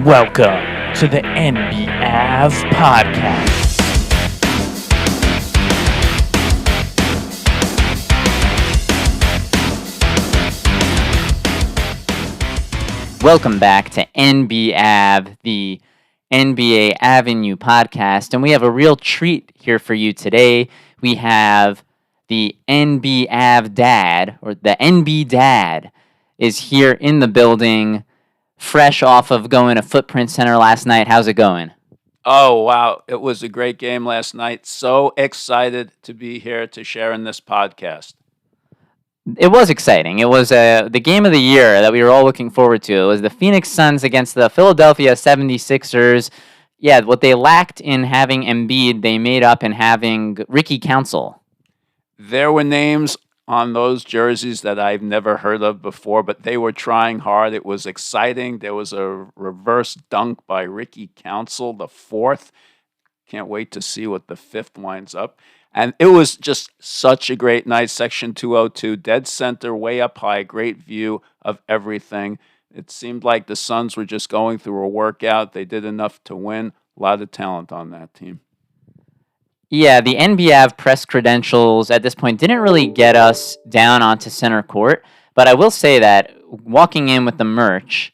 Welcome to the NBAVE podcast. Welcome back to NBAVE, the NBA Avenue podcast, and we have a real treat here for you today. We have the NBAVE dad, or the NB dad, is here in the building, fresh off of going to Footprint Center last night. How's it going? Oh, wow. It was a great game last night. So excited to be here to share in this podcast. It was exciting. It was the game of the year that we were all looking forward to. It was the Phoenix Suns against the Philadelphia 76ers. Yeah, what they lacked in having Embiid, they made up in having Ricky Council. There were names on those jerseys that I've never heard of before, but they were trying hard. It was exciting. There was a reverse dunk by Ricky Council, the fourth. Can't wait to see what the fifth winds up. And it was just such a great night. Section 202, dead center, way up high, great view of everything. It seemed like the Suns were just going through a workout. They did enough to win. A lot of talent on that team. Yeah, the NBAV press credentials at this point didn't really get us down onto center court, but I will say that walking in with the merch,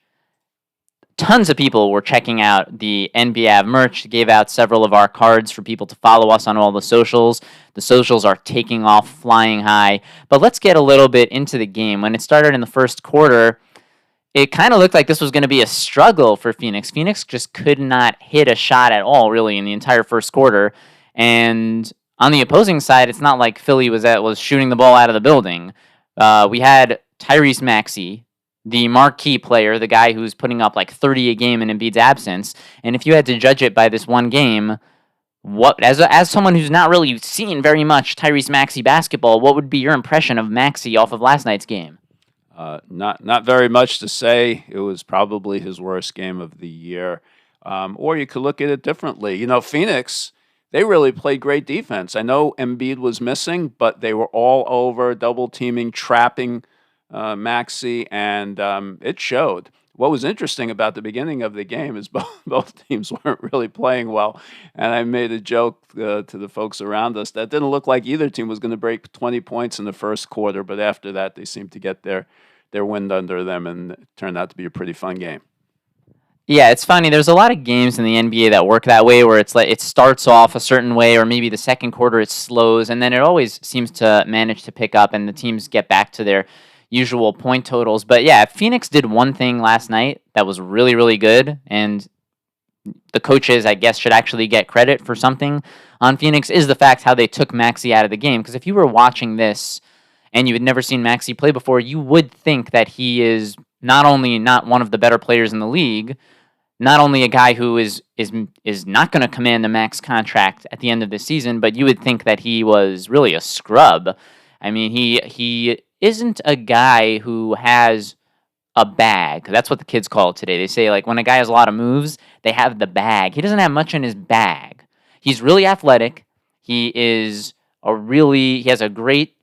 tons of people were checking out the NBAV merch, gave out several of our cards for people to follow us on all the socials. The socials are taking off, flying high. But let's get a little bit into the game. When it started in the first quarter, it kind of looked like this was going to be a struggle for Phoenix. Phoenix just could not hit a shot at all, really, in the entire first quarter. And on the opposing side, it's not like Philly was shooting the ball out of the building. We had Tyrese Maxey, the marquee player, the guy who's putting up like 30 a game in Embiid's absence. And if you had to judge it by this one game, what as someone who's not really seen very much Tyrese Maxey basketball, what would be your impression of Maxey off of last night's game? Not very much to say. It was probably his worst game of the year. Or you could look at it differently. You know, Phoenix, they really played great defense. I know Embiid was missing, but they were all over, double teaming, trapping Maxey, and it showed. What was interesting about the beginning of the game is both teams weren't really playing well, and I made a joke to the folks around us that didn't look like either team was going to break 20 points in the first quarter, but after that they seemed to get their wind under them, and it turned out to be a pretty fun game. Yeah, it's funny. There's a lot of games in the NBA that work that way, where it's like it starts off a certain way, or maybe the second quarter it slows, and then it always seems to manage to pick up, and the teams get back to their usual point totals. But yeah, Phoenix did one thing last night that was really, really good, and the coaches, I guess, should actually get credit for something on Phoenix, is the fact how they took Maxey out of the game. Because if you were watching this and you had never seen Maxey play before, you would think that he is not only not one of the better players in the league, not only a guy who is not going to command the max contract at the end of the season, but you would think that he was really a scrub. I mean, he isn't a guy who has a bag. That's what the kids call it today. They say, like, when a guy has a lot of moves, they have the bag. He doesn't have much in his bag. He's really athletic. He has a great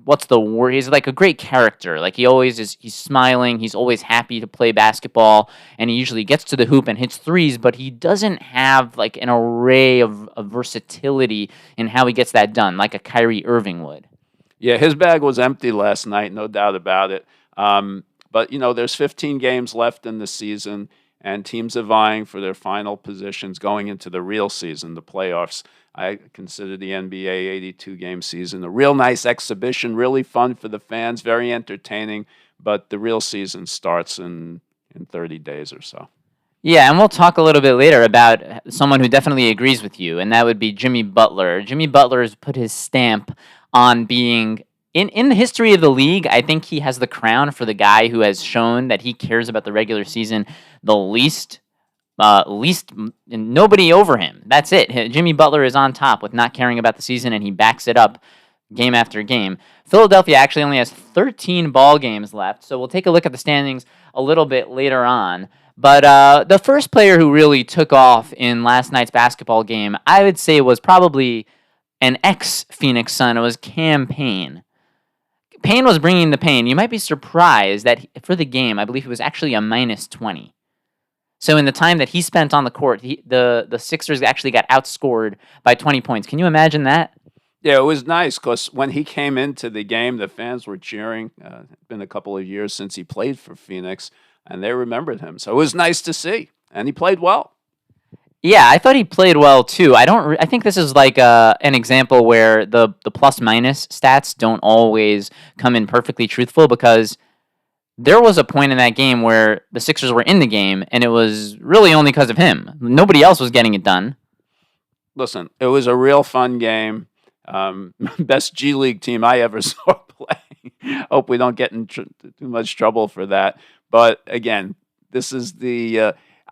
what's the word? He's like a great character. Like he's smiling. He's always happy to play basketball, and he usually gets to the hoop and hits threes, but he doesn't have like an array of versatility in how he gets that done, like a Kyrie Irving would. Yeah, his bag was empty last night, no doubt about it. But, you know, there's 15 games left in the season, and teams are vying for their final positions going into the real season, the playoffs. I consider the NBA 82-game season a real nice exhibition, really fun for the fans, very entertaining, but the real season starts in 30 days or so. Yeah, and we'll talk a little bit later about someone who definitely agrees with you, and that would be Jimmy Butler. Jimmy Butler has put his stamp on being, in the history of the league, I think he has the crown for the guy who has shown that he cares about the regular season the least, nobody over him. That's it. Jimmy Butler is on top with not caring about the season, and he backs it up game after game. Philadelphia actually only has 13 ball games left, so we'll take a look at the standings a little bit later on. But the first player who really took off in last night's basketball game, I would say, was probably an ex-Phoenix Sun. It was Cam Payne. pain was bringing the pain. You might be surprised that for the game, I believe it was actually a -20. So in the time that he spent on the court, the Sixers actually got outscored by 20 points. Can you imagine that? Yeah, it was nice because when he came into the game, the fans were cheering. It's been a couple of years since he played for Phoenix, and they remembered him. So it was nice to see, and he played well. Yeah, I thought he played well too. I think this is like an example where the plus minus stats don't always come in perfectly truthful, because there was a point in that game where the Sixers were in the game, and it was really only because of him. Nobody else was getting it done. Listen, it was a real fun game. Best G League team I ever saw play. Hope we don't get in too much trouble for that. But again, this is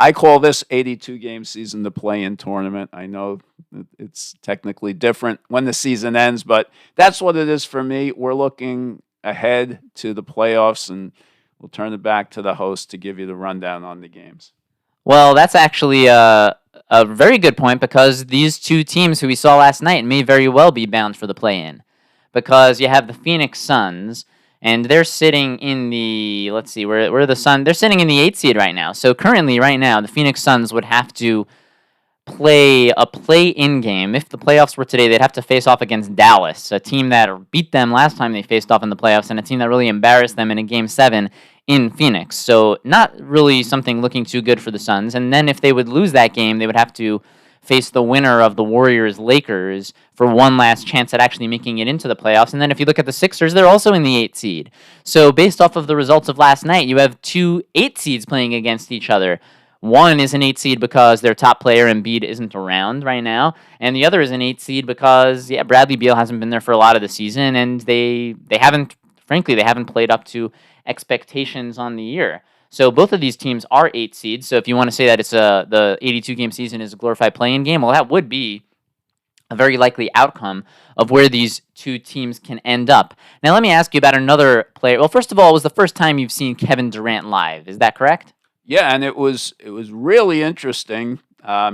I call this 82 game season the play-in tournament. I know it's technically different when the season ends, but that's what it is for me. We're looking ahead to the playoffs, and we'll turn it back to the host to give you the rundown on the games. Well, that's actually a very good point, because these two teams who we saw last night may very well be bound for the play-in, because you have the Phoenix Suns, and they're sitting in the, let's see, where are the Suns? They're sitting in the 8th seed right now. So currently, right now, the Phoenix Suns would have to play a play-in game. If the playoffs were today, they'd have to face off against Dallas, a team that beat them last time they faced off in the playoffs, and a team that really embarrassed them in a Game 7 in Phoenix. So not really something looking too good for the Suns. And then if they would lose that game, they would have to face the winner of the Warriors-Lakers for one last chance at actually making it into the playoffs. And then if you look at the Sixers, they're also in the 8th seed. So based off of the results of last night, you have two 8 seeds playing against each other. One is an 8 seed because their top player, Embiid, isn't around right now, and the other is an 8 seed because, Bradley Beal hasn't been there for a lot of the season, and they haven't played up to expectations on the year. So both of these teams are 8 seeds. So if you want to say that it's the 82 game season is a glorified play-in game, well, that would be a very likely outcome of where these two teams can end up. Now, let me ask you about another player. Well, first of all, it was the first time you've seen Kevin Durant live. Is that correct? Yeah, and it was really interesting.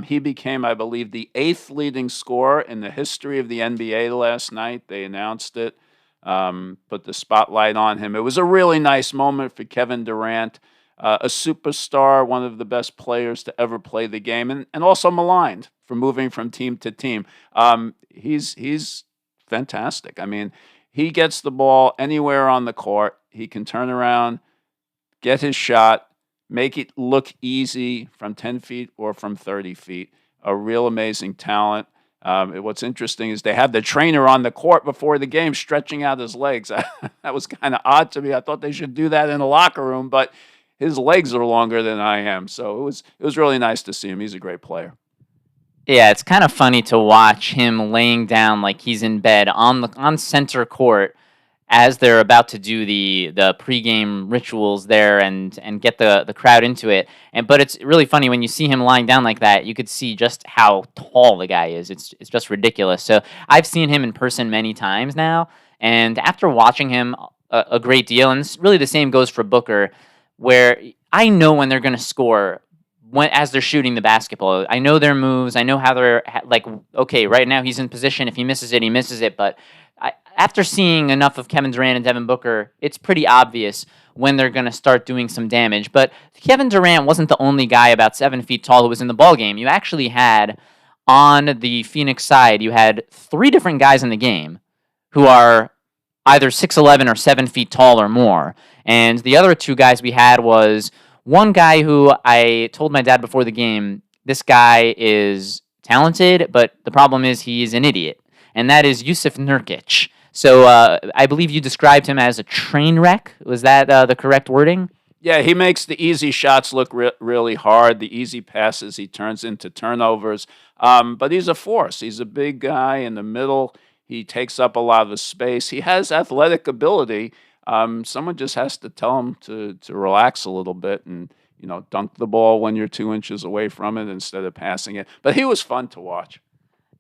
He became, I believe, the 8th leading scorer in the history of the NBA last night. They announced it, put the spotlight on him. It was a really nice moment for Kevin Durant, a superstar, one of the best players to ever play the game, and also maligned for moving from team to team. He's fantastic. I mean, he gets the ball anywhere on the court. He can turn around, get his shot, make it look easy from 10 feet or from 30 feet. A real amazing talent. What's interesting is they have the trainer on the court before the game stretching out his legs. That was kind of odd to me. I thought they should do that in the locker room, but his legs are longer than I am. So it was really nice to see him. He's a great player. Yeah, it's kind of funny to watch him laying down like he's in bed on center court as they're about to do the pregame rituals there and get the crowd into it. But it's really funny when you see him lying down like that. You could see just how tall the guy is. It's just ridiculous. So I've seen him in person many times now, and after watching him a great deal, and really the same goes for Booker, where I know when they're going to score as they're shooting the basketball. I know their moves. I know how they're like. Okay, right now he's in position. If he misses it, he misses it. But after seeing enough of Kevin Durant and Devin Booker, it's pretty obvious when they're going to start doing some damage. But Kevin Durant wasn't the only guy about 7 feet tall who was in the ballgame. You actually had, on the Phoenix side, you had 3 different guys in the game who are either 6'11 or 7 feet tall or more. And the other 2 guys we had was one guy who I told my dad before the game, this guy is talented, but the problem is he's an idiot. And that is Yusuf Nurkic. So I believe you described him as a train wreck. Was that the correct wording? Yeah, he makes the easy shots look really hard. The easy passes he turns into turnovers. But he's a force. He's a big guy in the middle. He takes up a lot of the space. He has athletic ability. Someone just has to tell him to relax a little bit and dunk the ball when you're 2 inches away from it instead of passing it. But he was fun to watch.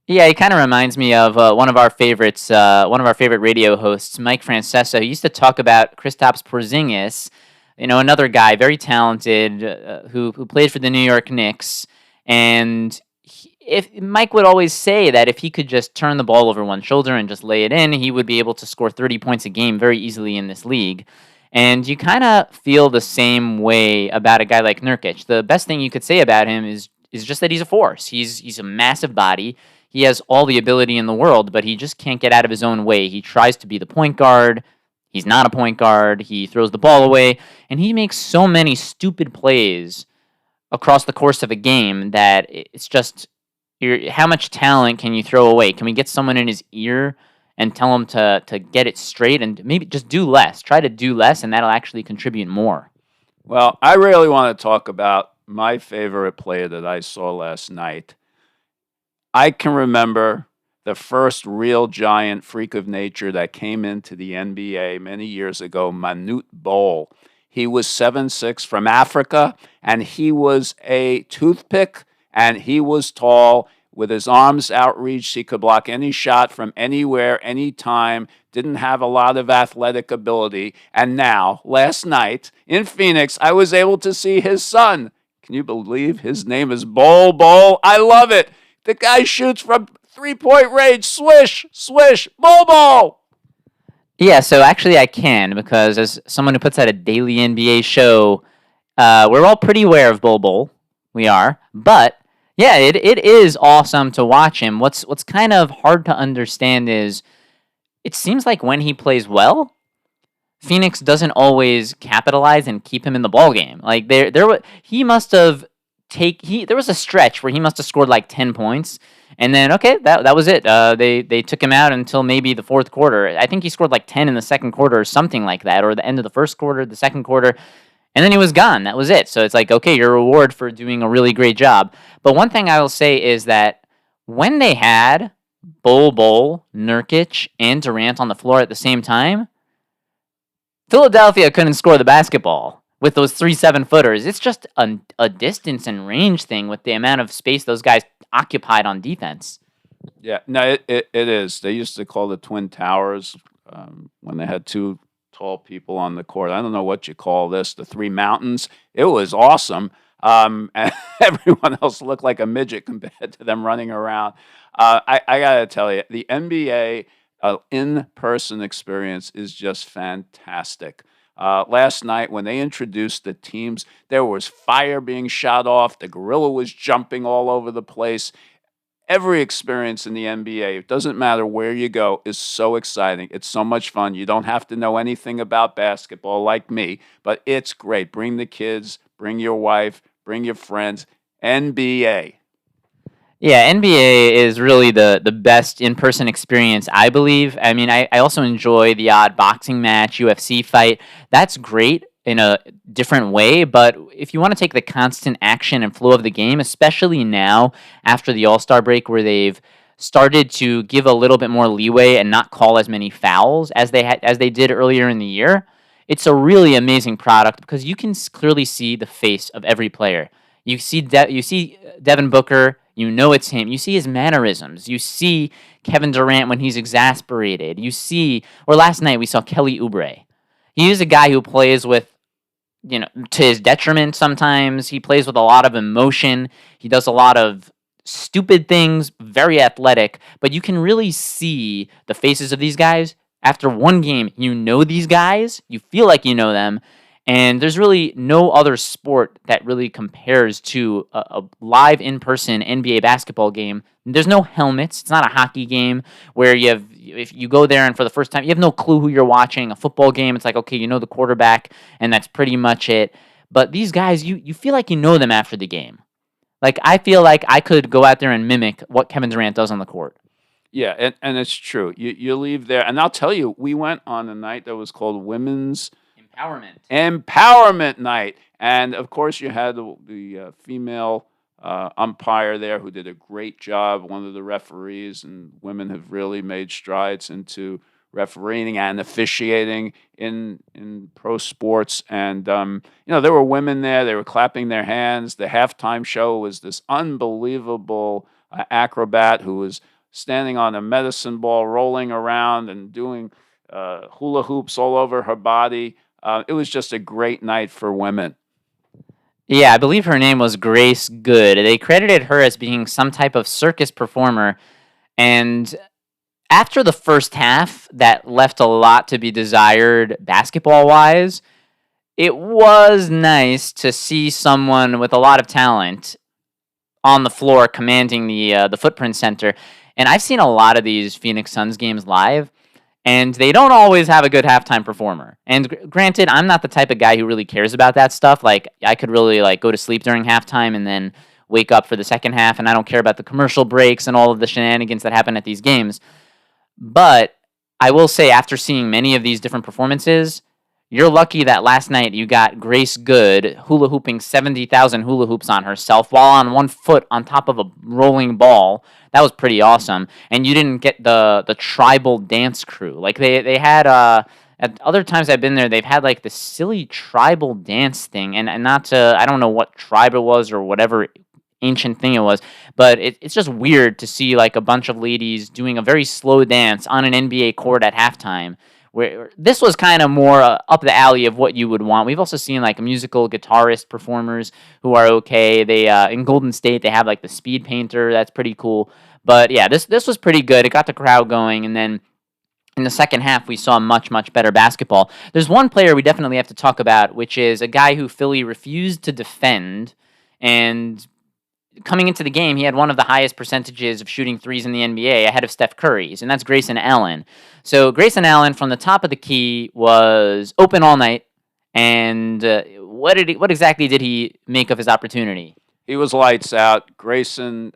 Yeah, he kind of reminds me of one of our favorite radio hosts, Mike Francesa, who used to talk about Kristaps Porzingis, another guy, very talented, who played for the New York Knicks, and if Mike would always say that if he could just turn the ball over one shoulder and just lay it in, he would be able to score 30 points a game very easily in this league. And you kind of feel the same way about a guy like Nurkic. The best thing you could say about him is just that he's a force. He's a massive body. He has all the ability in the world, but he just can't get out of his own way. He tries to be the point guard. He's not a point guard. He throws the ball away, and he makes so many stupid plays across the course of a game that it's just how much talent can you throw away? Can we get someone in his ear and tell him to get it straight and maybe just do less? Try to do less, and that'll actually contribute more. Well, I really want to talk about my favorite player that I saw last night. I can remember the first real giant freak of nature that came into the NBA many years ago, Manute Bol. He was 7'6" from Africa, and he was a toothpick, and he was tall. With his arms outreached, he could block any shot from anywhere, anytime, didn't have a lot of athletic ability. And now, last night, in Phoenix, I was able to see his son. Can you believe his name is Bol Bol? I love it. The guy shoots from three-point range. Swish, swish, Bol Bol. Yeah, so actually I can, because as someone who puts out a daily NBA show, we're all pretty aware of Bol Bol. We are. But, yeah, it is awesome to watch him. What's kind of hard to understand is it seems like when he plays well, Phoenix doesn't always capitalize and keep him in the ballgame. Like, he must have there was a stretch where he must have scored like 10 points. And then, okay, that was it. They took him out until maybe the fourth quarter. I think he scored like 10 in the second quarter or something like that, or the end of the first quarter, the second quarter, and then he was gone. That was it. So it's like, okay, your reward for doing a really great job. But one thing I will say is that when they had Bol, Nurkic, and Durant on the floor at the same time, Philadelphia couldn't score the basketball with those 3 7-footers. It's just a distance and range thing with the amount of space those guys occupied on defense. Yeah, no, it is. They used to call the Twin Towers when they had two tall people on the court. I don't know what you call this, the Three Mountains. It was awesome. And everyone else looked like a midget compared to them running around. I got to tell you, the NBA in-person experience is just fantastic. Last night, when they introduced the teams, there was fire being shot off. The gorilla was jumping all over the place. Every experience in the NBA, it doesn't matter where you go, is so exciting. It's so much fun. You don't have to know anything about basketball like me, but it's great. Bring the kids, bring your wife, bring your friends. NBA. Yeah, NBA is really the best in-person experience, I believe. I mean, I also enjoy the odd boxing match, UFC fight. That's great in a different way, but if you want to take the constant action and flow of the game, especially now after the All-Star break where they've started to give a little bit more leeway and not call as many fouls as they did earlier in the year, it's a really amazing product because you can clearly see the face of every player. You see Devin Booker, you know it's him. You see his mannerisms. You see Kevin Durant when he's exasperated. Or last night we saw Kelly Oubre. He is a guy who plays with, to his detriment sometimes. He plays with a lot of emotion. He does a lot of stupid things, very athletic, but you can really see the faces of these guys. After one game, you know these guys. You feel like you know them. And there's really no other sport that really compares to a live in-person NBA basketball game. There's no helmets. It's not a hockey game where if you go there and for the first time, you have no clue who you're watching. A football game, it's like, okay, you know the quarterback, and that's pretty much it. But these guys, you feel like you know them after the game. Like, I feel like I could go out there and mimic what Kevin Durant does on the court. Yeah, and it's true. You leave there, and I'll tell you, we went on a night that was called Women's Empowerment Night. And, of course, you had the female umpire there who did a great job, one of the referees, and women have really made strides into refereeing and officiating in pro sports. And, there were women there. They were clapping their hands. The halftime show was this unbelievable acrobat who was standing on a medicine ball, rolling around and doing hula hoops all over her body. It was just a great night for women. Yeah, I believe her name was Grace Good. They credited her as being some type of circus performer, and after the first half that left a lot to be desired basketball wise, it was nice to see someone with a lot of talent on the floor commanding the footprint center. And I've seen a lot of these Phoenix Suns games live, and they don't always have a good halftime performer. And granted, I'm not the type of guy who really cares about that stuff. Like, I could really like go to sleep during halftime and then wake up for the second half, and I don't care about the commercial breaks and all of the shenanigans that happen at these games. But I will say, after seeing many of these different performances, you're lucky that last night you got Grace Good hula hooping 70,000 hula hoops on herself while on one foot on top of a rolling ball. That was pretty awesome. And you didn't get the tribal dance crew. Like they had at other times I've been there, they've had like this silly tribal dance thing, and not to, I don't know what tribe it was or whatever ancient thing it was, but it's just weird to see like a bunch of ladies doing a very slow dance on an NBA court at halftime. Where this was kind of more up the alley of what you would want. We've also seen like musical guitarist performers who are okay. They in Golden State they have like the speed painter, that's pretty cool. But yeah, this was pretty good. It got the crowd going, and then in the second half, we saw much better basketball. There's one player we definitely have to talk about, which is a guy who Philly refused to defend, and coming into the game, he had one of the highest percentages of shooting threes in the NBA ahead of Steph Curry's, and that's Grayson Allen. So Grayson Allen from the top of the key was open all night, and what exactly did he make of his opportunity? He was lights out. Grayson,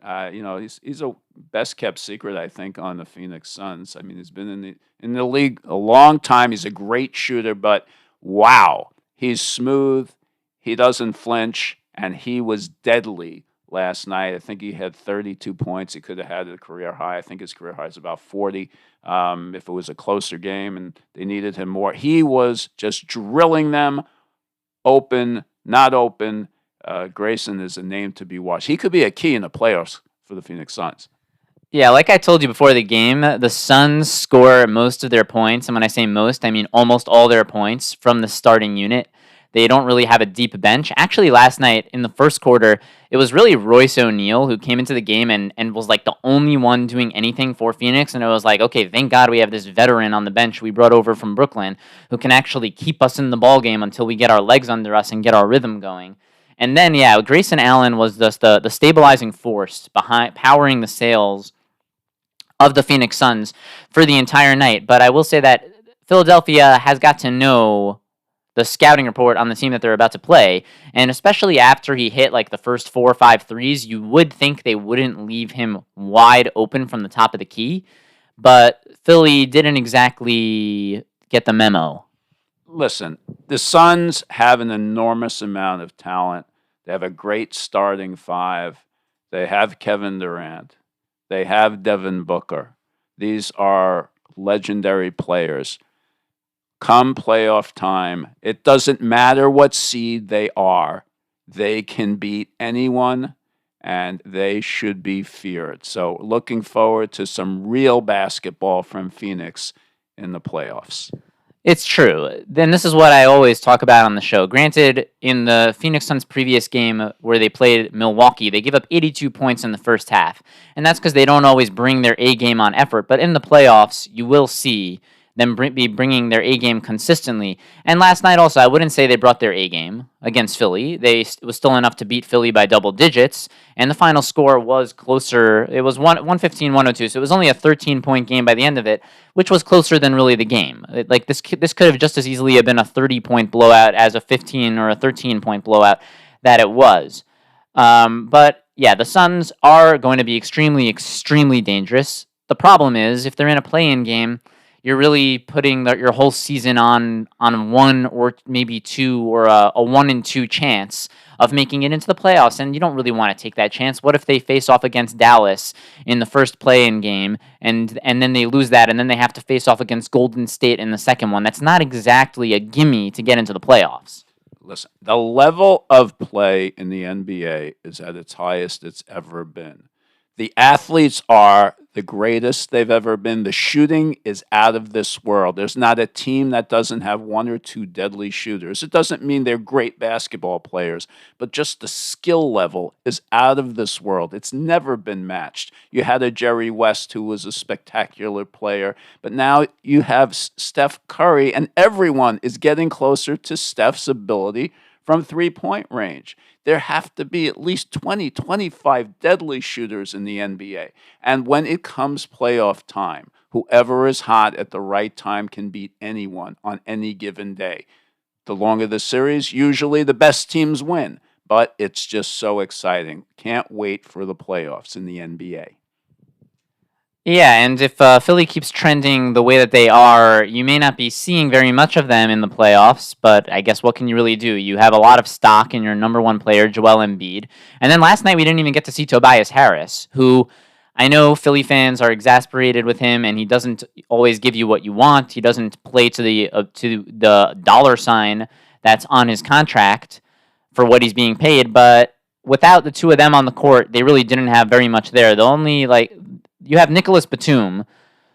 he's a best kept secret, I think, on the Phoenix Suns. I mean, he's been in the league a long time. He's a great shooter, but wow, he's smooth. He doesn't flinch, and he was deadly last night. I think he had 32 points. He could have had a career high. I think his career high is about 40. If it was a closer game and they needed him more, he was just drilling them open, not open. Grayson is a name to be watched. He could be a key in the playoffs for the Phoenix Suns. Yeah, like I told you before the game, the Suns score most of their points, and when I say most, I mean almost all their points from the starting unit. They don't really have a deep bench. Actually, last night in the first quarter, it was really Royce O'Neal who came into the game and was like the only one doing anything for Phoenix. And it was like, okay, thank God we have this veteran on the bench we brought over from Brooklyn who can actually keep us in the ball game until we get our legs under us and get our rhythm going. And then, yeah, Grayson Allen was just the stabilizing force behind powering the sails of the Phoenix Suns for the entire night. But I will say that Philadelphia has got to know the scouting report on the team that they're about to play, and especially after he hit like the first 4 or 5 threes, you would think they wouldn't leave him wide open from the top of the key, but Philly didn't exactly get the memo. Listen, the Suns have an enormous amount of talent. They have a great starting five. They have Kevin Durant. They have Devin Booker. These are legendary players. Come playoff time, it doesn't matter what seed they are. They can beat anyone, and they should be feared. So looking forward to some real basketball from Phoenix in the playoffs. It's true. Then this is what I always talk about on the show. Granted, in the Phoenix Suns' previous game where they played Milwaukee, they gave up 82 points in the first half. And that's because they don't always bring their A game on effort. But in the playoffs, you will see them be bringing their A game consistently. And last night also, I wouldn't say they brought their A game against Philly. It was still enough to beat Philly by double digits, and the final score was closer. It was 115-102, so it was only a 13-point game by the end of it, which was closer than really the game. This could have just as easily have been a 30-point blowout as a 15 or a 13-point blowout that it was. But yeah, the Suns are going to be extremely dangerous. The problem is, if they're in a play-in game, you're really putting your whole season on one or maybe two or a 1-2 chance of making it into the playoffs, and you don't really want to take that chance. What if they face off against Dallas in the first play-in game, and then they lose that, and then they have to face off against Golden State in the second one? That's not exactly a gimme to get into the playoffs. Listen, the level of play in the NBA is at its highest it's ever been. The athletes are the greatest they've ever been. The shooting is out of this world. There's not a team that doesn't have one or two deadly shooters. It doesn't mean they're great basketball players, but just the skill level is out of this world. It's never been matched. You had a Jerry West who was a spectacular player, but now you have Steph Curry, and everyone is getting closer to Steph's ability from three-point range. There have to be at least 20, 25 deadly shooters in the NBA. And when it comes playoff time, whoever is hot at the right time can beat anyone on any given day. The longer the series, usually the best teams win. But it's just so exciting. Can't wait for the playoffs in the NBA. Yeah, and if Philly keeps trending the way that they are, you may not be seeing very much of them in the playoffs, but I guess what can you really do? You have a lot of stock in your number one player, Joel Embiid. And then last night we didn't even get to see Tobias Harris, who I know Philly fans are exasperated with him, and he doesn't always give you what you want. He doesn't play to the dollar sign that's on his contract for what he's being paid, but without the two of them on the court, they really didn't have very much there. The only, you have Nicholas Batum,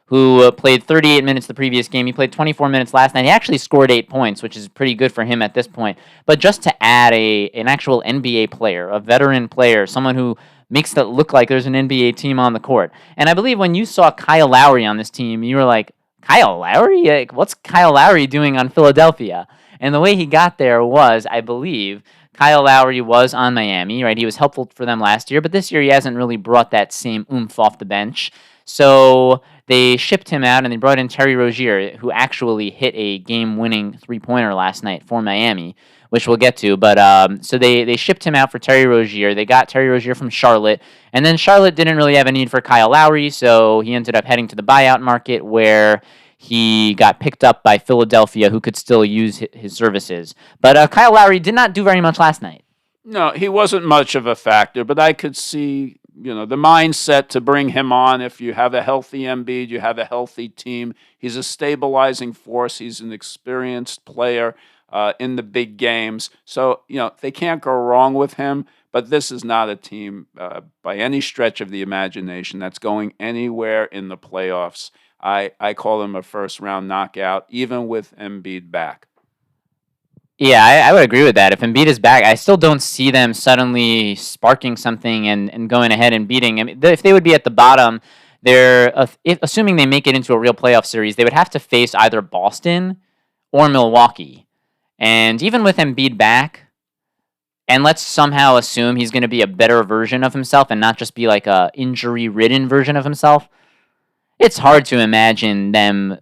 who played 38 minutes the previous game. He played 24 minutes last night. He actually scored 8 points, which is pretty good for him at this point. But just to add an actual NBA player, a veteran player, someone who makes it look like there's an NBA team on the court. And I believe when you saw Kyle Lowry on this team, you were like, Kyle Lowry? Like, what's Kyle Lowry doing on Philadelphia? And the way he got there was, I believe, Kyle Lowry was on Miami, right? He was helpful for them last year, but this year he hasn't really brought that same oomph off the bench. So they shipped him out and they brought in Terry Rozier, who actually hit a game-winning three-pointer last night for Miami, which we'll get to. But so they shipped him out for Terry Rozier. They got Terry Rozier from Charlotte, and then Charlotte didn't really have a need for Kyle Lowry, so he ended up heading to the buyout market where he got picked up by Philadelphia, who could still use his services. But Kyle Lowry did not do very much last night. No, he wasn't much of a factor, but I could see, the mindset to bring him on. If you have a healthy Embiid, you have a healthy team. He's a stabilizing force. He's an experienced player in the big games. So, they can't go wrong with him. But this is not a team by any stretch of the imagination that's going anywhere in the playoffs. I call them a first-round knockout, even with Embiid back. Yeah, I would agree with that. If Embiid is back, I still don't see them suddenly sparking something and going ahead and beating. I mean, if they would be at the bottom, assuming they make it into a real playoff series, they would have to face either Boston or Milwaukee. And even with Embiid back, and let's somehow assume he's going to be a better version of himself and not just be like a injury-ridden version of himself, it's hard to imagine them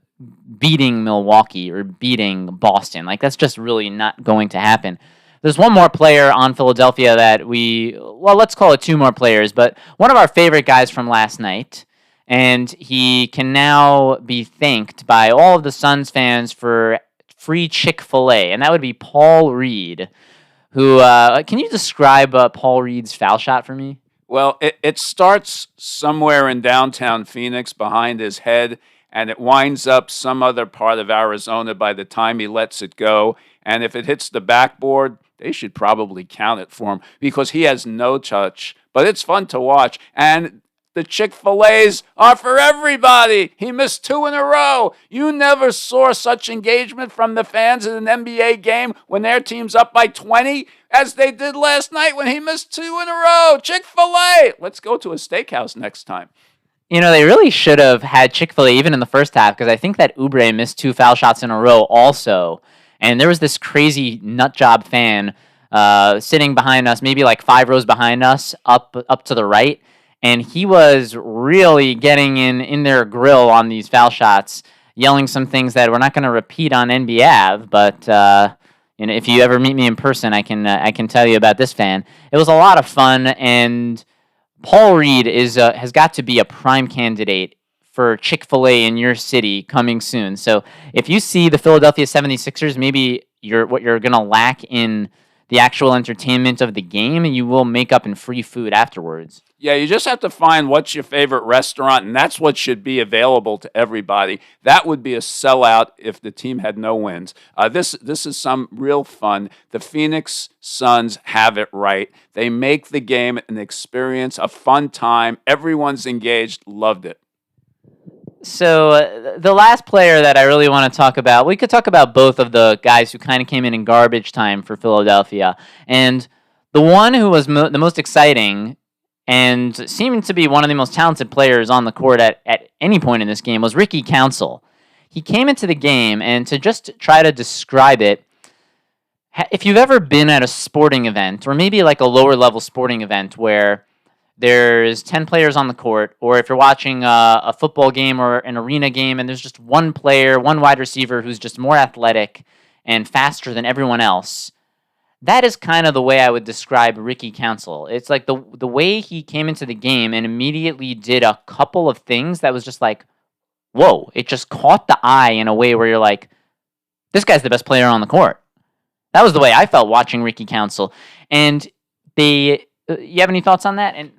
beating Milwaukee or beating Boston. Like, that's just really not going to happen. There's one more player on Philadelphia that let's call it two more players, but one of our favorite guys from last night, and he can now be thanked by all of the Suns fans for free Chick-fil-A, and that would be Paul Reed, who, can you describe Paul Reed's foul shot for me? Well, it starts somewhere in downtown Phoenix behind his head, and it winds up some other part of Arizona by the time he lets it go. And if it hits the backboard, they should probably count it for him because he has no touch. But it's fun to watch. And the Chick-fil-A's are for everybody. He missed 2 in a row. You never saw such engagement from the fans in an NBA game when their team's up by 20 as they did last night when he missed 2 in a row. Chick-fil-A. Let's go to a steakhouse next time. They really should have had Chick-fil-A even in the first half because I think that Oubre missed 2 foul shots in a row also. And there was this crazy nutjob fan sitting behind us, maybe like 5 rows behind us, up to the right. And he was really getting in their grill on these foul shots, yelling some things that we're not going to repeat on NBAVE. But if you ever meet me in person, I can tell you about this fan. It was a lot of fun, and Paul Reed has got to be a prime candidate for Chick-fil-A in your city coming soon. So if you see the Philadelphia 76ers, maybe what you're going to lack in the actual entertainment of the game, you will make up in free food afterwards. Yeah, you just have to find what's your favorite restaurant, and that's what should be available to everybody. That would be a sellout if the team had no wins. This is some real fun. The Phoenix Suns have it right. They make the game an experience, a fun time. Everyone's engaged. Loved it. So the last player that I really want to talk about, we could talk about both of the guys who kind of came in garbage time for Philadelphia. And the one who was the most exciting and seemed to be one of the most talented players on the court at any point in this game was Ricky Council. He came into the game, and to just try to describe it, if you've ever been at a sporting event, or maybe like a lower level sporting event where there's 10 players on the court, or if you're watching a football game or an arena game and there's just one player, one wide receiver who's just more athletic and faster than everyone else, that is kind of the way I would describe Ricky Council. It's like the way he came into the game and immediately did a couple of things that was just like, whoa, it just caught the eye in a way where you're like, this guy's the best player on the court. That was the way I felt watching Ricky Council. And you have any thoughts on that? And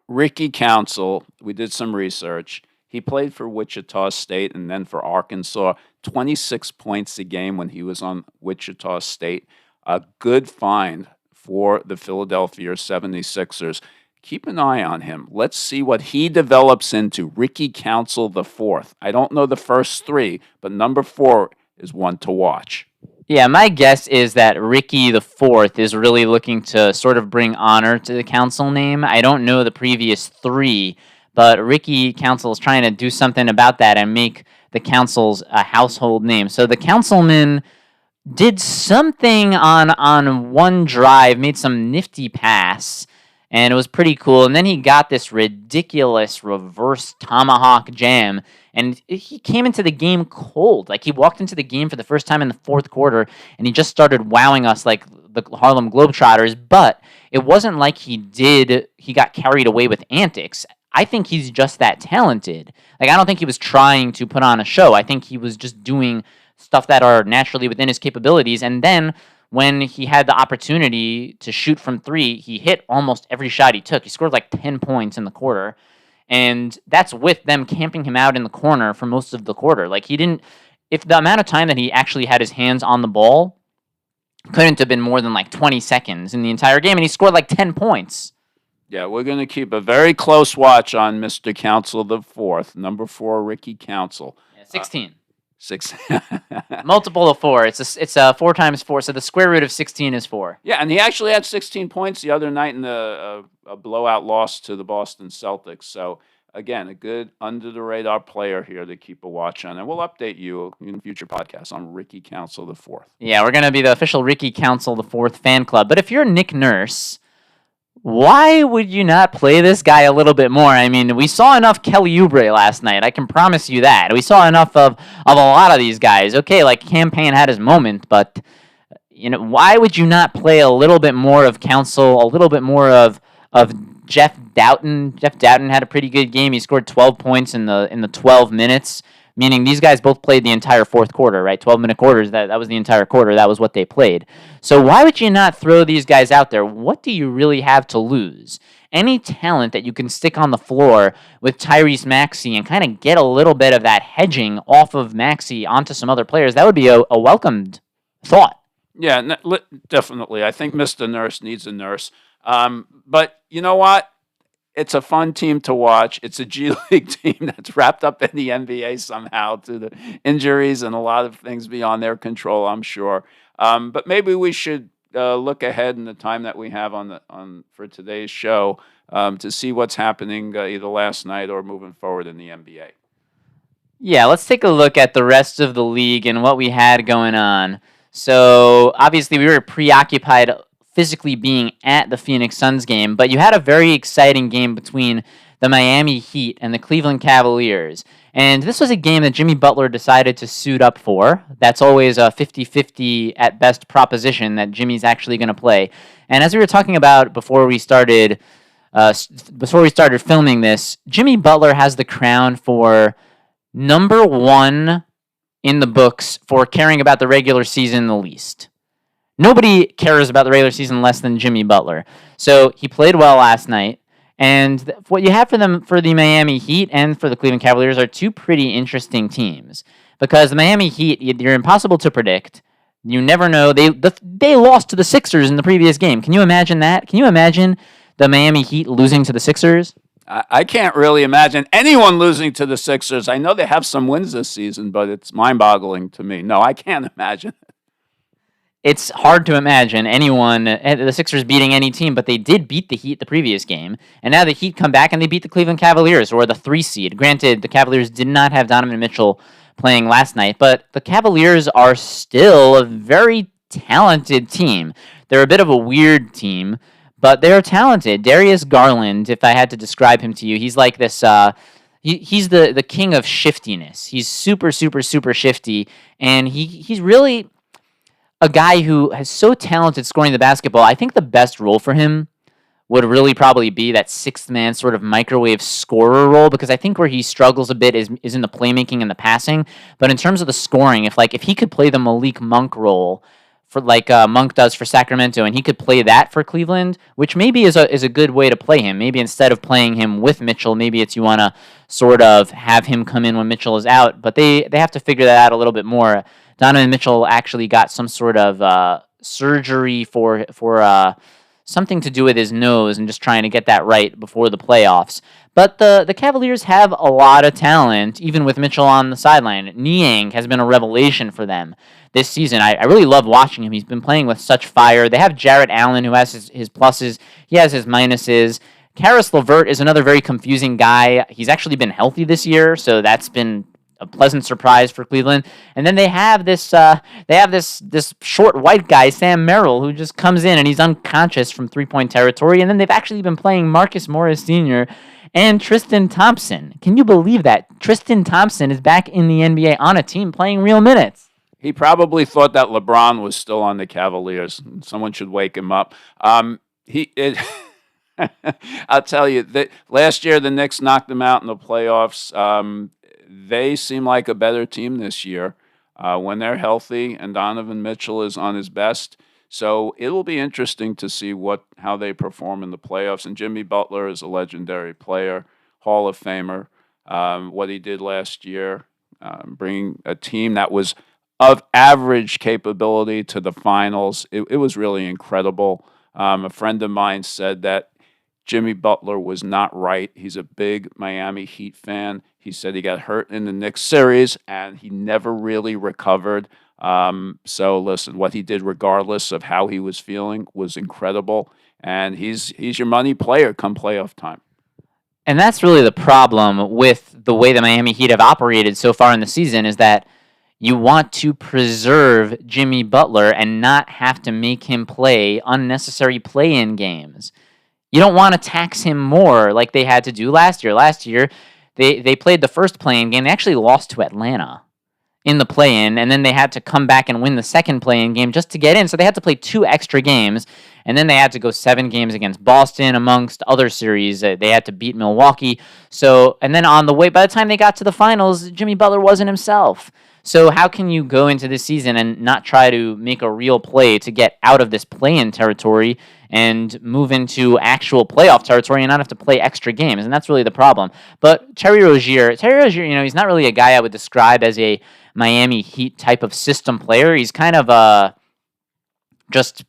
Ricky Council, we did some research. He played for Wichita State and then for Arkansas, 26 points a game when he was on Wichita State. A good find for the Philadelphia 76ers. Keep an eye on him. Let's see what he develops into. Ricky Council the fourth. I don't know the first three, but number 4 is one to watch. Yeah, my guess is that Ricky the Fourth is really looking to sort of bring honor to the Council name. I don't know the previous 3, but Ricky Council is trying to do something about that and make the Council's a household name. So the Councilman did something on one drive, made some nifty pass, and it was pretty cool. And then he got this ridiculous reverse tomahawk jam, and he came into the game cold. Like, he walked into the game for the first time in the fourth quarter, and he just started wowing us like the Harlem Globetrotters, but it wasn't like he got carried away with antics. I think he's just that talented. Like, I don't think he was trying to put on a show. I think he was just doing stuff that are naturally within his capabilities. And then when he had the opportunity to shoot from 3, he hit almost every shot he took. He scored like 10 points in the quarter. And that's with them camping him out in the corner for most of the quarter. Like, if the amount of time that he actually had his hands on the ball couldn't have been more than like 20 seconds in the entire game, and he scored like 10 points. Yeah, we're going to keep a very close watch on Mr. Council the fourth, number 4, Ricky Council. Yeah, 16. 6. Multiple of 4. It's 4 times 4, so the square root of 16 is 4. Yeah, and he actually had 16 points the other night in a blowout loss to the Boston Celtics. So, again, a good under-the-radar player here to keep a watch on. And we'll update you in future podcasts on Ricky Council the fourth. Yeah, we're going to be the official Ricky Council the Fourth fan club. But if you're Nick Nurse, why would you not play this guy a little bit more? I mean, we saw enough Kelly Oubre last night. I can promise you that. We saw enough of a lot of these guys. Okay, like Campaign had his moment, but why would you not play a little bit more of Council, a little bit more of Jeff Doughton? Jeff Doughton had a pretty good game. He scored 12 points in the 12 minutes. Meaning these guys both played the entire fourth quarter, right? 12-minute quarters, that was the entire quarter. That was what they played. So why would you not throw these guys out there? What do you really have to lose? Any talent that you can stick on the floor with Tyrese Maxey and kind of get a little bit of that hedging off of Maxey onto some other players, that would be a welcomed thought. Yeah, definitely. I think Mr. Nurse needs a nurse. But you know what? It's a fun team to watch. It's a G League team that's wrapped up in the NBA somehow to the injuries and a lot of things beyond their control, I'm sure. But maybe we should look ahead in the time that we have for today's show to see what's happening either last night or moving forward in the NBA. Yeah, let's take a look at the rest of the league and what we had going on. So obviously we were preoccupied physically being at the Phoenix Suns game, but you had a very exciting game between the Miami Heat and the Cleveland Cavaliers. And this was a game that Jimmy Butler decided to suit up for. That's always a 50-50 at best proposition that Jimmy's actually going to play. And as we were talking about before we started filming this, Jimmy Butler has the crown for number 1 in the books for caring about the regular season the least. Nobody cares about the regular season less than Jimmy Butler. So he played well last night. And what you have for them, for the Miami Heat and for the Cleveland Cavaliers, are two pretty interesting teams. Because the Miami Heat, you're impossible to predict. You never know. They lost to the Sixers in the previous game. Can you imagine that? Can you imagine the Miami Heat losing to the Sixers? I can't really imagine anyone losing to the Sixers. I know they have some wins this season, but it's mind-boggling to me. No, I can't imagine. It's hard to imagine anyone, the Sixers beating any team, but they did beat the Heat the previous game. And now the Heat come back and they beat the Cleveland Cavaliers, who are the 3 seed. Granted, the Cavaliers did not have Donovan Mitchell playing last night, but the Cavaliers are still a very talented team. They're a bit of a weird team, but they're talented. Darius Garland, if I had to describe him to you, he's like this, he's the king of shiftiness. He's super, super, super shifty, and he's really a guy who is so talented scoring the basketball. I think the best role for him would really probably be that sixth man sort of microwave scorer role, because I think where he struggles a bit is in the playmaking and the passing. But in terms of the scoring, if he could play the Malik Monk role for like Monk does for Sacramento, and he could play that for Cleveland, which maybe is a good way to play him. Maybe instead of playing him with Mitchell, maybe it's you want to sort of have him come in when Mitchell is out. But they have to figure that out a little bit more. Donovan Mitchell actually got some sort of surgery for something to do with his nose, and just trying to get that right before the playoffs. But the Cavaliers have a lot of talent, even with Mitchell on the sideline. Niang has been a revelation for them this season. I really love watching him. He's been playing with such fire. They have Jarrett Allen, who has his pluses. He has his minuses. Karis LeVert is another very confusing guy. He's actually been healthy this year, so that's been a pleasant surprise for Cleveland. And then they have this short white guy, Sam Merrill, who just comes in and he's unconscious from 3-point territory. And then they've actually been playing Marcus Morris Sr. and Tristan Thompson. Can you believe that? Tristan Thompson is back in the NBA on a team playing real minutes. He probably thought that LeBron was still on the Cavaliers. Someone should wake him up. I'll tell you, that last year the Knicks knocked them out in the playoffs. They seem like a better team this year when they're healthy and Donovan Mitchell is on his best. So it'll be interesting to see how they perform in the playoffs. And Jimmy Butler is a legendary player, Hall of Famer. What he did last year, bringing a team that was of average capability to the finals, it was really incredible. A friend of mine said that Jimmy Butler was not right. He's a big Miami Heat fan. He said he got hurt in the Knicks series, and he never really recovered. So listen, what he did, regardless of how he was feeling, was incredible. And he's your money player come playoff time. And that's really the problem with the way the Miami Heat have operated so far in the season, is that you want to preserve Jimmy Butler and not have to make him play unnecessary play-in games. You don't want to tax him more like they had to do last year. Last year, they played the first play-in game. They actually lost to Atlanta in the play-in, and then they had to come back and win the second play-in game just to get in. So they had to play 2 extra games, and then they had to go 7 games against Boston, amongst other series. They had to beat Milwaukee. So, and then on the way, by the time they got to the finals, Jimmy Butler wasn't himself. So how can you go into this season and not try to make a real play to get out of this play-in territory and move into actual playoff territory and not have to play extra games? And that's really the problem. But Terry Rozier, he's not really a guy I would describe as a Miami Heat type of system player. He's kind of just,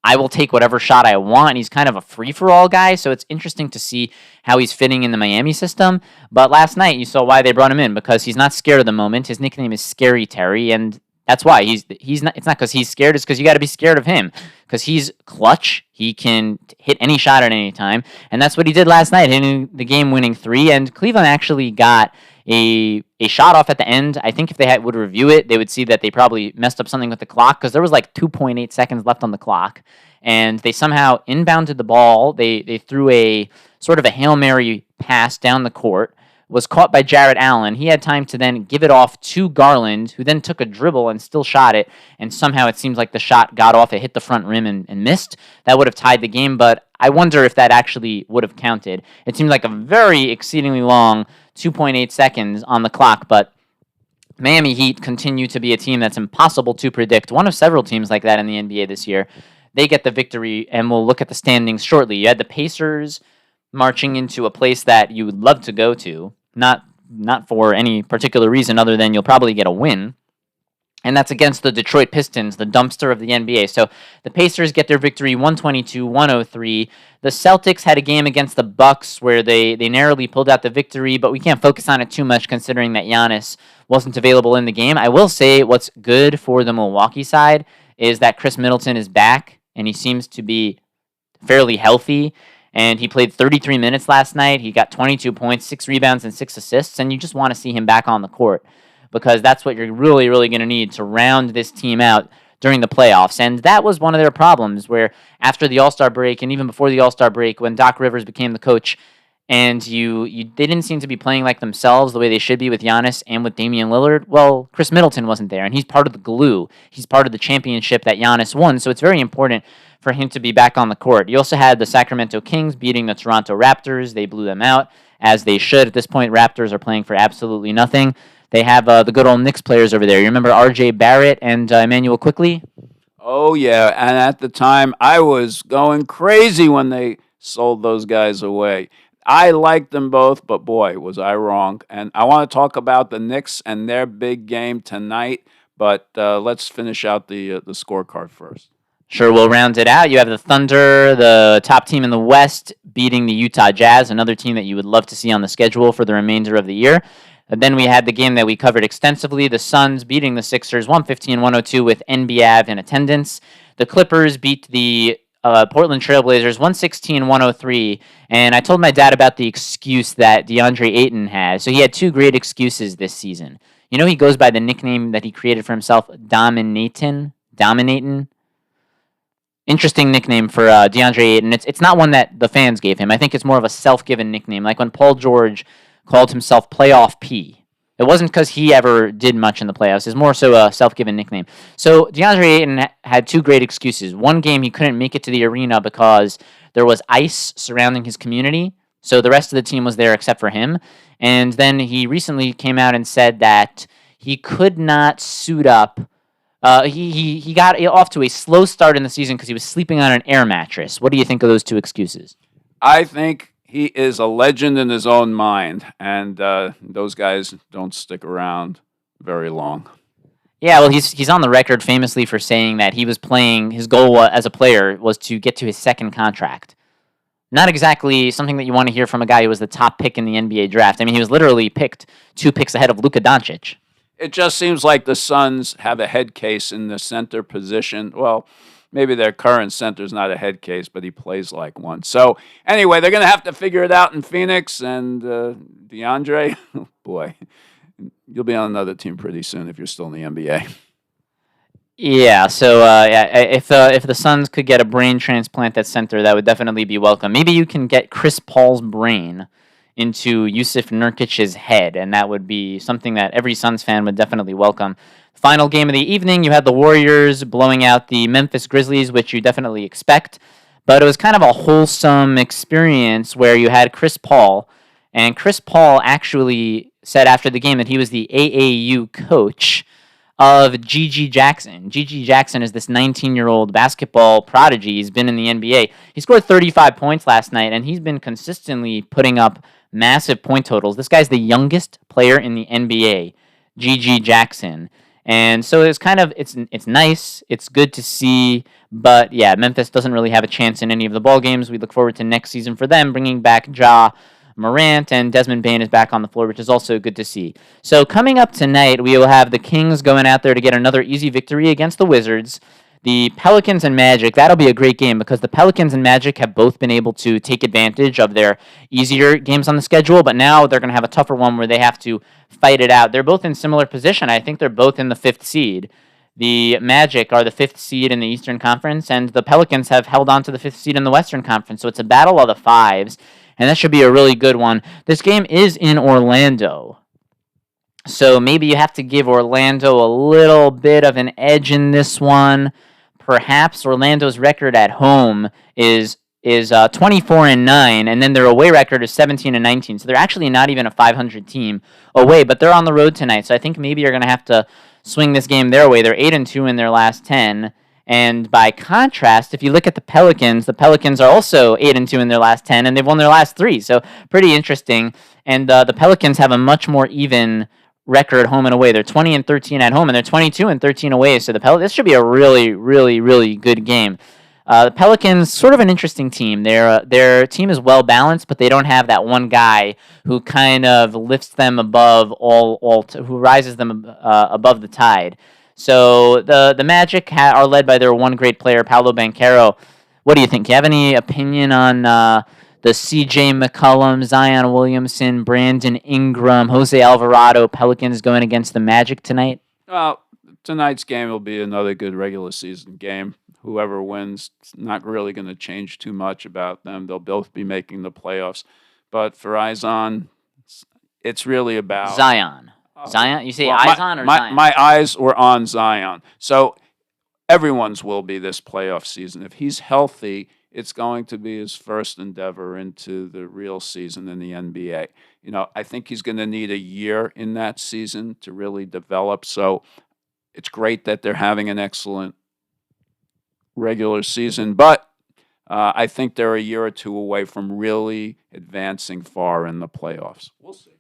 I will take whatever shot I want. He's kind of a free-for-all guy, so it's interesting to see how he's fitting in the Miami system. But last night, you saw why they brought him in, because he's not scared of the moment. His nickname is Scary Terry, and that's why. He's not. It's not because he's scared, it's because you got to be scared of him, because he's clutch. He can hit any shot at any time, and that's what he did last night, hitting the game-winning 3, and Cleveland actually got a shot off at the end. I think if they would review it, they would see that they probably messed up something with the clock, because there was like 2.8 seconds left on the clock, and they somehow inbounded the ball. They threw a sort of a Hail Mary pass down the court, was caught by Jarrett Allen. He had time to then give it off to Garland, who then took a dribble and still shot it, and somehow it seems like the shot got off, it hit the front rim and missed. That would have tied the game, but I wonder if that actually would have counted. It seemed like a very exceedingly long 2.8 seconds on the clock, but Miami Heat continue to be a team that's impossible to predict. One of several teams like that in the NBA this year. They get the victory, and we'll look at the standings shortly. You had the Pacers marching into a place that you would love to go to, not for any particular reason other than you'll probably get a win. And that's against the Detroit Pistons, the dumpster of the NBA. So the Pacers get their victory 122-103. The Celtics had a game against the Bucks where they narrowly pulled out the victory, but we can't focus on it too much considering that Giannis wasn't available in the game. I will say what's good for the Milwaukee side is that Chris Middleton is back, and he seems to be fairly healthy. And he played 33 minutes last night. He got 22 points, 6 rebounds, and 6 assists, and you just want to see him back on the court, because that's what you're really, really going to need to round this team out during the playoffs. And that was one of their problems, where after the All-Star break and even before the All-Star break, when Doc Rivers became the coach, and they didn't seem to be playing like themselves the way they should be with Giannis and with Damian Lillard, well, Chris Middleton wasn't there, and he's part of the glue. He's part of the championship that Giannis won, so it's very important for him to be back on the court. You also had the Sacramento Kings beating the Toronto Raptors. They blew them out, as they should. At this point, Raptors are playing for absolutely nothing. They have the good old Knicks players over there. You remember R.J. Barrett and Emmanuel Quickley? Oh, yeah. And at the time, I was going crazy when they sold those guys away. I liked them both, but boy, was I wrong. And I want to talk about the Knicks and their big game tonight, but let's finish out the scorecard first. Sure, we'll round it out. You have the Thunder, the top team in the West, beating the Utah Jazz, another team that you would love to see on the schedule for the remainder of the year. And then we had the game that we covered extensively, the Suns beating the Sixers 115-102 with NBAVE in attendance. The Clippers beat the Portland Trailblazers 116-103, and I told my dad about the excuse that DeAndre Ayton has. So he had 2 great excuses this season. You know, he goes by the nickname that he created for himself, Dominatin. Interesting nickname for DeAndre Ayton. It's not one that the fans gave him. I think it's more of a self-given nickname, like when Paul George called himself Playoff P. It wasn't because he ever did much in the playoffs. It's more so a self-given nickname. So DeAndre Ayton had 2 great excuses. One game he couldn't make it to the arena because there was ice surrounding his community, so the rest of the team was there except for him. And then he recently came out and said that he could not suit up. He got off to a slow start in the season because he was sleeping on an air mattress. What do you think of those 2 excuses? I think he is a legend in his own mind, and those guys don't stick around very long. Yeah, well, he's on the record famously for saying that he was playing, his goal as a player was to get to his second contract. Not exactly something that you want to hear from a guy who was the top pick in the NBA draft. I mean, he was literally picked 2 picks ahead of Luka Doncic. It just seems like the Suns have a head case in the center position. Well, maybe their current center's not a head case, but he plays like one. So anyway, they're going to have to figure it out in Phoenix. And DeAndre, boy, you'll be on another team pretty soon if you're still in the NBA. Yeah, so if the Suns could get a brain transplant at center, that would definitely be welcome. Maybe you can get Chris Paul's brain into Yusuf Nurkic's head, and that would be something that every Suns fan would definitely welcome. Final game of the evening, you had the Warriors blowing out the Memphis Grizzlies, which you definitely expect, but it was kind of a wholesome experience where you had Chris Paul, and Chris Paul actually said after the game that he was the AAU coach of Gigi Jackson. Gigi Jackson is this 19-year-old basketball prodigy. He's been in the NBA. He scored 35 points last night, and he's been consistently putting up massive point totals. This guy's the youngest player in the NBA, Gigi Jackson. And so it's kind of, it's nice, it's good to see, but yeah, Memphis doesn't really have a chance in any of the ball games. We look forward to next season for them, bringing back Ja Morant, and Desmond Bane is back on the floor, which is also good to see. So coming up tonight, we will have the Kings going out there to get another easy victory against the Wizards. The Pelicans and Magic, that'll be a great game because the Pelicans and Magic have both been able to take advantage of their easier games on the schedule, but now they're going to have a tougher one where they have to fight it out. They're both in similar position. I think they're both in the 5th seed. The Magic are the 5th seed in the Eastern Conference, and the Pelicans have held on to the 5th seed in the Western Conference, so it's a battle of the fives, and that should be a really good one. This game is in Orlando, so maybe you have to give Orlando a little bit of an edge in this one. Perhaps Orlando's record at home is is 24-9, and then their away record is 17-19. So they're actually not even a 500 team away, but they're on the road tonight. So I think maybe you're going to have to swing this game their way. They're 8-2 in their last 10. And by contrast, if you look at the Pelicans are also 8-2 in their last 10, and they've won their last 3. So pretty interesting. And the Pelicans have a much more even record home and away. They're 20-13 at home, and they're 22-13 away. So this should be a really, really, really good game. The Pelicans, sort of an interesting team. Their team is well balanced, but they don't have that one guy who kind of lifts them above who rises them above the tide. So the Magic are led by their one great player, Paolo Banchero. What do you think? Do you have any opinion on the C.J. McCollum, Zion Williamson, Brandon Ingram, Jose Alvarado Pelicans going against the Magic tonight? Well, tonight's game will be another good regular season game. Whoever wins, it's not really going to change too much about them. They'll both be making the playoffs. But for Izon, it's really about Zion. Zion? You say Izon or Zion? My eyes were on Zion. So everyone's will be this playoff season. If he's healthy, it's going to be his first endeavor into the real season in the NBA. I think he's going to need a year in that season to really develop. So it's great that they're having an excellent regular season, but I think they're a year or two away from really advancing far in the playoffs. We'll see.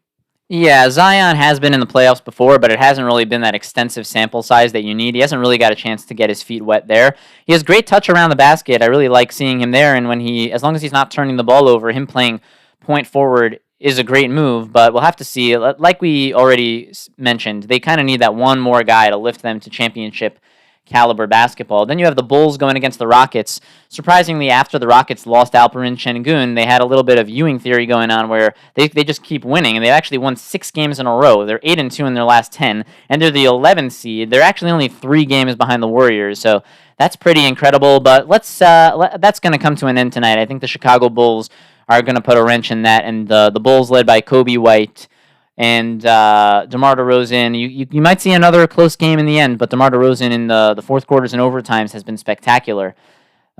Yeah, Zion has been in the playoffs before, but it hasn't really been that extensive sample size that you need. He hasn't really got a chance to get his feet wet there. He has great touch around the basket. I really like seeing him there, and as long as he's not turning the ball over, him playing point forward is a great move, but we'll have to see. Like we already mentioned, they kind of need that one more guy to lift them to championship caliber basketball. Then you have the Bulls going against the Rockets. Surprisingly, after the Rockets lost Alperen Şengün, they had a little bit of Ewing theory going on where they just keep winning, and they've actually won 6 games in a row. They're 8-2 in their last 10, and they're the 11th seed. They're actually only 3 games behind the Warriors, so that's pretty incredible, but that's going to come to an end tonight. I think the Chicago Bulls are going to put a wrench in that, and the Bulls led by Kobe White and DeMar DeRozan. You might see another close game in the end, but DeMar DeRozan in the fourth quarters and overtimes has been spectacular.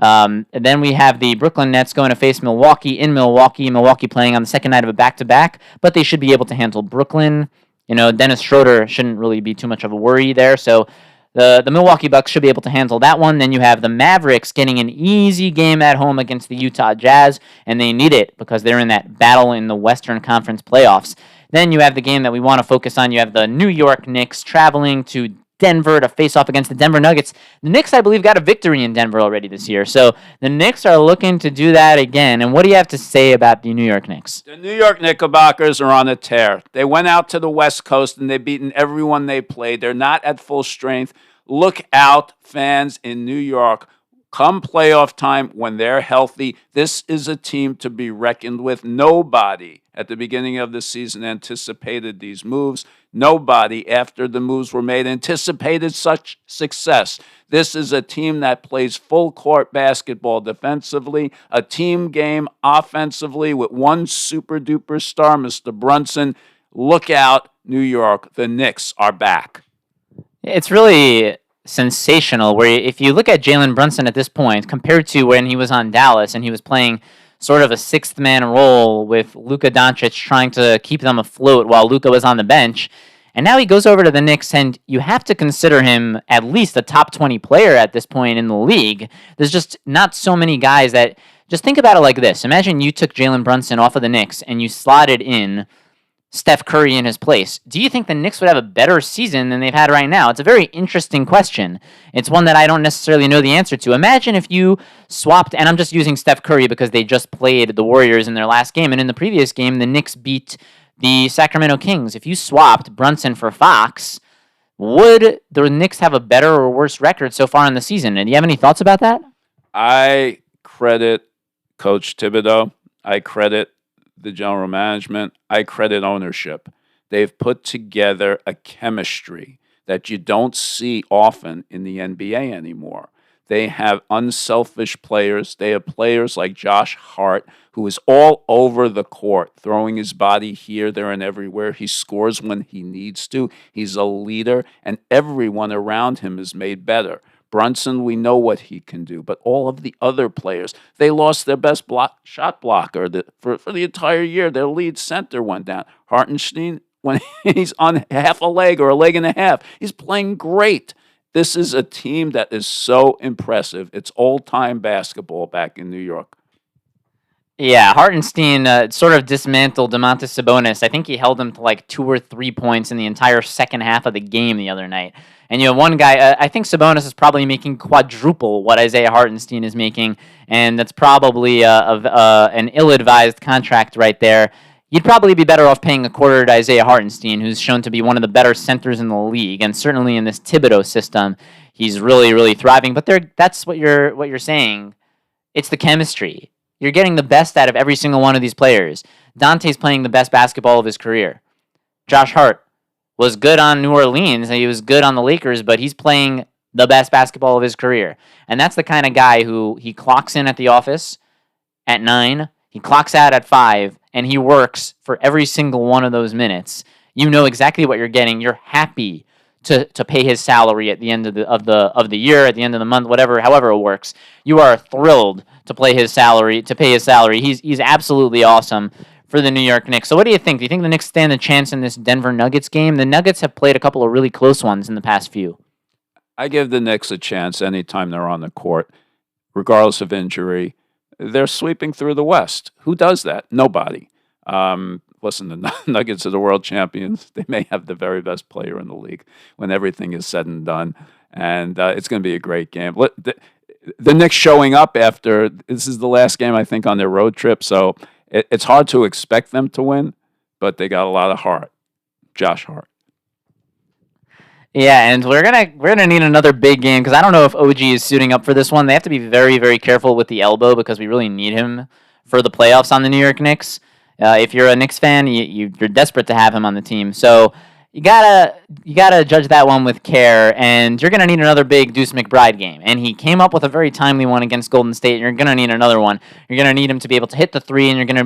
And then we have the Brooklyn Nets going to face Milwaukee in Milwaukee. Milwaukee playing on the second night of a back-to-back, but they should be able to handle Brooklyn. Dennis Schroeder shouldn't really be too much of a worry there, so the Milwaukee Bucks should be able to handle that one. Then you have the Mavericks getting an easy game at home against the Utah Jazz, and they need it because they're in that battle in the Western Conference playoffs. Then you have the game that we want to focus on. You have the New York Knicks traveling to Denver to face off against the Denver Nuggets. The Knicks, I believe, got a victory in Denver already this year. So the Knicks are looking to do that again. And what do you have to say about the New York Knicks? The New York Knickerbockers are on a tear. They went out to the West Coast and they've beaten everyone they played. They're not at full strength. Look out, fans in New York. Come playoff time, when they're healthy, this is a team to be reckoned with. Nobody at the beginning of the season anticipated these moves. Nobody, after the moves were made, anticipated such success. This is a team that plays full court basketball defensively, a team game offensively with one super duper star, Mr. Brunson. Look out, New York. The Knicks are back. It's really sensational, where if you look at Jalen Brunson at this point compared to when he was on Dallas and he was playing sort of a sixth man role with Luka Doncic trying to keep them afloat while Luka was on the bench, and now he goes over to the Knicks, and you have to consider him at least a top 20 player at this point in the league. There's just not so many guys that, just think about it like this. Imagine you took Jalen Brunson off of the Knicks and you slotted in Steph Curry in his place. Do you think the Knicks would have a better season than they've had right now? It's a very interesting question. It's one that I don't necessarily know the answer to. Imagine if you swapped, and I'm just using Steph Curry because they just played the Warriors in their last game, and in the previous game, the Knicks beat the Sacramento Kings. If you swapped Brunson for Fox, would the Knicks have a better or worse record so far in the season? And do you have any thoughts about that? I credit Coach Thibodeau. I credit the general management. I credit ownership. They've put together a chemistry that you don't see often in the NBA anymore. They have unselfish players. They have players like Josh Hart, who is all over the court, throwing his body here, there, and everywhere. He scores when he needs to. He's a leader, and everyone around him is made better. Brunson, we know what he can do, but all of the other players, they lost their best shot blocker for the entire year. Their lead center went down. Hartenstein, when he's on half a leg or a leg and a half, he's playing great. This is a team that is so impressive. It's old-time basketball back in New York. Yeah, Hartenstein sort of dismantled Domantas Sabonis. I think he held him to like 2 or 3 points in the entire second half of the game the other night. And you have one guy, I think Sabonis is probably making quadruple what Isaiah Hartenstein is making, and that's probably an ill-advised contract right there. You'd probably be better off paying a quarter to Isaiah Hartenstein, who's shown to be one of the better centers in the league, and certainly in this Thibodeau system, he's really, really thriving. But that's what you're saying. It's the chemistry. You're getting the best out of every single one of these players. Dante's playing the best basketball of his career. Josh Hart was good on New Orleans, and he was good on the Lakers, but he's playing the best basketball of his career. And that's the kind of guy who he clocks in at the office at 9, he clocks out at 5, and he works for every single one of those minutes. You know exactly what you're getting. You're happy to pay his salary at the end of the year, at the end of the month, however it works. You are thrilled to pay his salary. He's absolutely awesome for the New York Knicks. So what do you think? Do you think the Knicks stand a chance in this Denver Nuggets game? The Nuggets have played a couple of really close ones in the past few. I give the Knicks a chance anytime they're on the court, regardless of injury. They're sweeping through the West. Who does that? Nobody. Listen, the Nuggets are the world champions. They may have the very best player in the league when everything is said and done. And it's going to be a great game. The Knicks showing up after, this is the last game, I think, on their road trip. So it's hard to expect them to win, but they got a lot of heart. Josh Hart. Yeah, and we're gonna need another big game because I don't know if OG is suiting up for this one. They have to be very, very careful with the elbow because we really need him for the playoffs on the New York Knicks. If you're a Knicks fan, you're desperate to have him on the team. So you gotta judge that one with care, and you're gonna need another big Deuce McBride game. And he came up with a very timely one against Golden State. You're gonna need another one. You're gonna need him to be able to hit the three, and you're gonna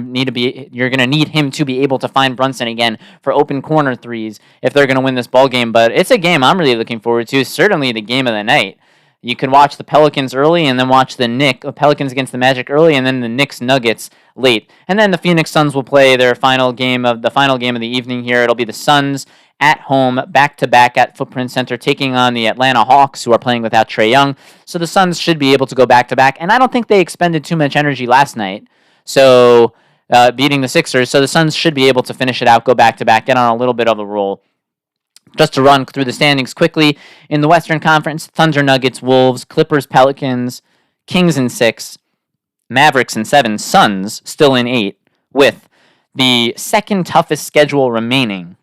need him to be able to find Brunson again for open corner threes if they're gonna win this ball game. But it's a game I'm really looking forward to. Certainly the game of the night. You can watch the Pelicans early and then watch the Pelicans against the Magic early and then the Knicks Nuggets late. And then the Phoenix Suns will play their final game of the evening here. It'll be the Suns at home, back-to-back at Footprint Center, taking on the Atlanta Hawks, who are playing without Trae Young. So the Suns should be able to go back-to-back. And I don't think they expended too much energy last night, so beating the Sixers. So the Suns should be able to finish it out, go back-to-back, get on a little bit of a roll. Just to run through the standings quickly, in the Western Conference, Thunder, Nuggets, Wolves, Clippers, Pelicans, Kings in 6, Mavericks in 7, Suns still in 8, with the second toughest schedule remaining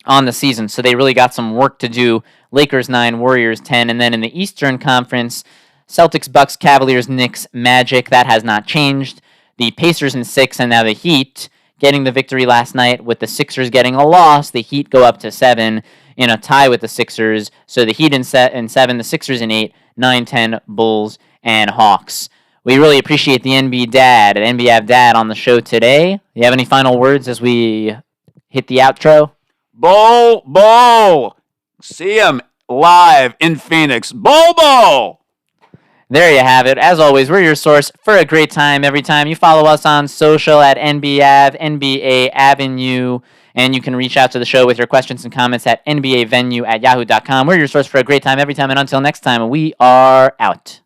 on the season. So they really got some work to do. Lakers 9, Warriors 10, and then in the Eastern Conference, Celtics, Bucks, Cavaliers, Knicks, Magic. That has not changed. The Pacers in 6, and now the Heat getting the victory last night with the Sixers getting a loss. The Heat go up to 7 in a tie with the Sixers. So the Heat in 7, the Sixers in 8, 9, 10, Bulls, and Hawks. We really appreciate the NBAVE Dad on the show today. Do you have any final words as we hit the outro? Bo! See him live in Phoenix. Bo! There you have it. As always, we're your source for a great time every time. You follow us on social at NBAV, NBA Avenue, and you can reach out to the show with your questions and comments at NBAvenue@yahoo.com. We're your source for a great time every time, and until next time, we are out.